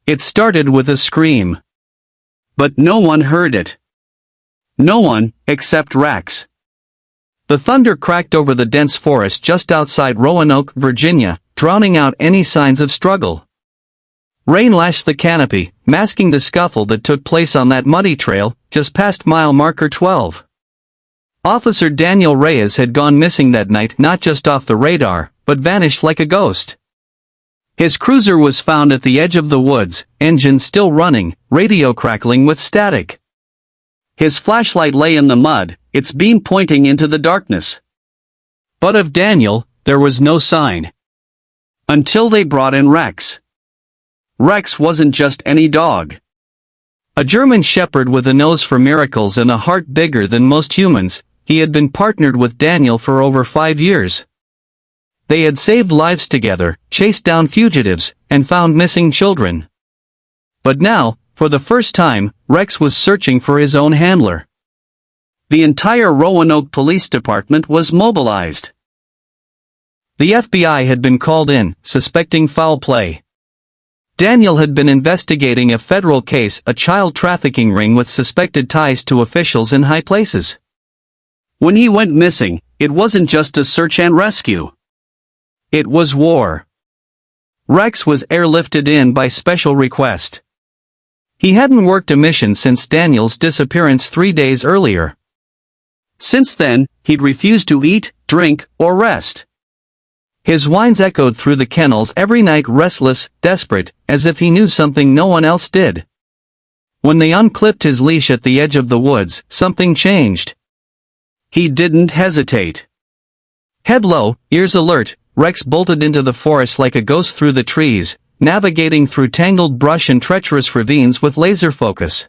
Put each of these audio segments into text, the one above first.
It started with a scream. But no one heard it. No one, except Rex. The thunder cracked over the dense forest just outside Roanoke, Virginia, drowning out any signs of struggle. Rain lashed the canopy, masking the scuffle that took place on that muddy trail, just past mile marker 12. Officer Daniel Reyes had gone missing that night, not just off the radar, but vanished like a ghost. His cruiser was found at the edge of the woods, engine still running, radio crackling with static. His flashlight lay in the mud, its beam pointing into the darkness. But of Daniel, there was no sign. Until they brought in Rex. Rex wasn't just any dog. A German shepherd with a nose for miracles and a heart bigger than most humans, he had been partnered with Daniel for over 5 years. They had saved lives together, chased down fugitives, and found missing children. But now, for the first time, Rex was searching for his own handler. The entire Roanoke Police Department was mobilized. The FBI had been called in, suspecting foul play. Daniel had been investigating a federal case, a child trafficking ring with suspected ties to officials in high places. When he went missing, it wasn't just a search and rescue. It was war. Rex was airlifted in by special request. He hadn't worked a mission since Daniel's disappearance 3 days earlier. Since then, he'd refused to eat, drink, or rest. His whines echoed through the kennels every night, restless, desperate, as if he knew something no one else did. When they unclipped his leash at the edge of the woods, something changed. He didn't hesitate. Head low, ears alert, Rex bolted into the forest like a ghost through the trees, navigating through tangled brush and treacherous ravines with laser focus.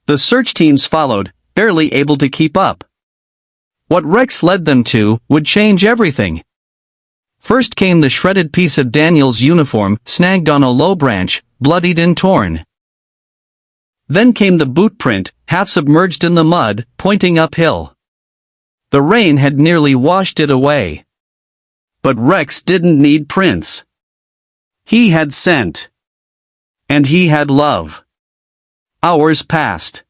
The search teams followed, barely able to keep up. What Rex led them to would change everything. First came the shredded piece of Daniel's uniform, snagged on a low branch, bloodied and torn. Then came the boot print, half submerged in the mud, pointing uphill. The rain had nearly washed it away. But Rex didn't need prints. He had scent. And he had love. Hours passed.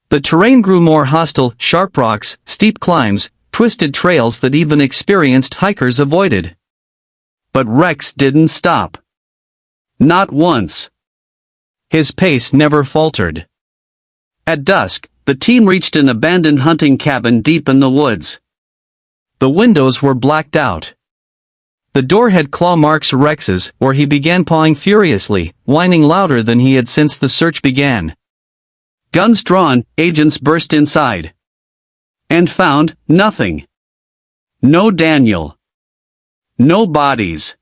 The terrain grew more hostile, sharp rocks, steep climbs, twisted trails that even experienced hikers avoided. But Rex didn't stop. Not once. His pace never faltered. At dusk, the team reached an abandoned hunting cabin deep in the woods. The windows were blacked out. The door had claw marks, Rex's, where he began pawing furiously, whining louder than he had since the search began. Guns drawn, agents burst inside. And found nothing. No Daniel. No bodies.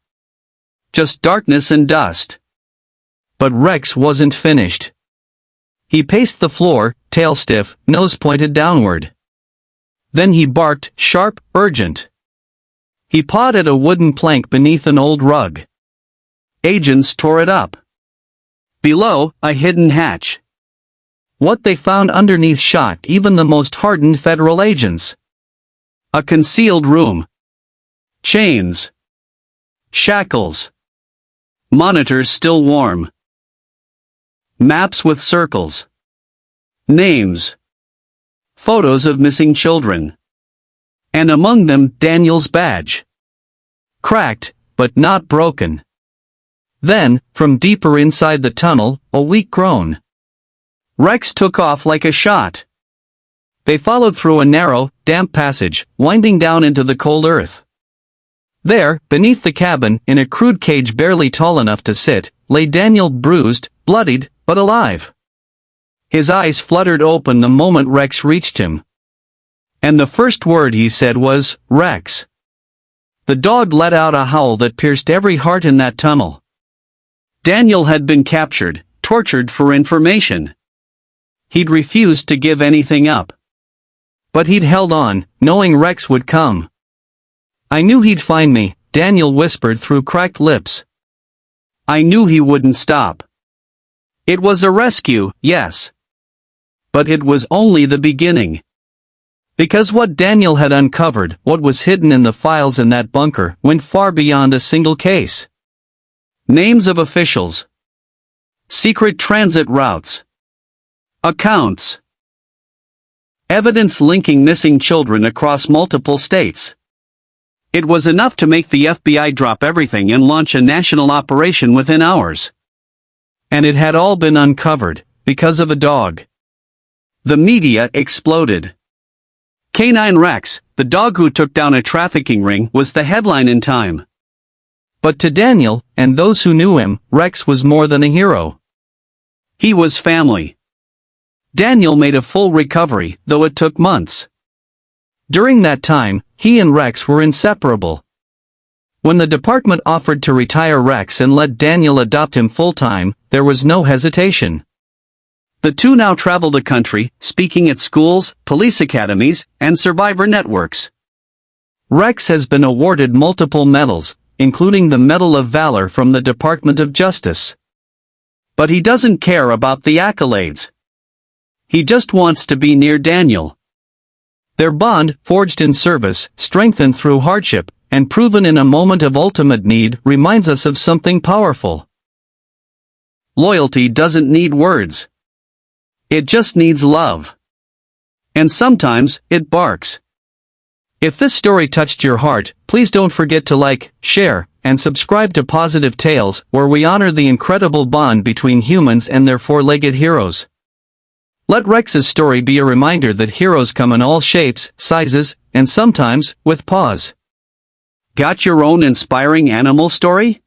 Just darkness and dust. But Rex wasn't finished. He paced the floor, tail stiff, nose pointed downward. Then he barked, sharp, urgent. He pawed at a wooden plank beneath an old rug. Agents tore it up. Below, a hidden hatch. What they found underneath shocked even the most hardened federal agents. A concealed room. Chains. Shackles. Monitors still warm. Maps with circles. Names. Photos of missing children. And among them Daniel's badge. Cracked, but not broken. Then, from deeper inside the tunnel, a weak groan. Rex took off like a shot. They followed through a narrow, damp passage, winding down into the cold earth. There, beneath the cabin, in a crude cage barely tall enough to sit, lay Daniel, bruised, bloodied, but alive. His eyes fluttered open the moment Rex reached him. And the first word he said was, "Rex." The dog let out a howl that pierced every heart in that tunnel. Daniel had been captured, tortured for information. He'd refused to give anything up. But he'd held on, knowing Rex would come. "I knew he'd find me," Daniel whispered through cracked lips. "I knew he wouldn't stop." It was a rescue, yes. But it was only the beginning. Because what Daniel had uncovered, what was hidden in the files in that bunker, went far beyond a single case. Names of officials. Secret transit routes. Accounts. Evidence linking missing children across multiple states. It was enough to make the FBI drop everything and launch a national operation within hours. And it had all been uncovered, because of a dog. The media exploded. Canine Rex, the dog who took down a trafficking ring, was the headline in Time. But to Daniel, and those who knew him, Rex was more than a hero. He was family. Daniel made a full recovery, though it took months. During that time, he and Rex were inseparable. When the department offered to retire Rex and let Daniel adopt him full-time, there was no hesitation. The two now travel the country, speaking at schools, police academies, and survivor networks. Rex has been awarded multiple medals, including the Medal of Valor from the Department of Justice. But he doesn't care about the accolades. He just wants to be near Daniel. Their bond, forged in service, strengthened through hardship, and proven in a moment of ultimate need, reminds us of something powerful. Loyalty doesn't need words. It just needs love. And sometimes, it barks. If this story touched your heart, please don't forget to like, share, and subscribe to Pawsitive Tales, where we honor the incredible bond between humans and their four-legged heroes. Let Rex's story be a reminder that heroes come in all shapes, sizes, and sometimes, with paws. Got your own inspiring animal story?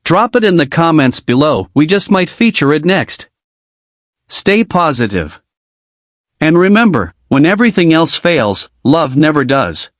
Drop it in the comments below, we just might feature it next. Stay positive. And remember, when everything else fails, love never does.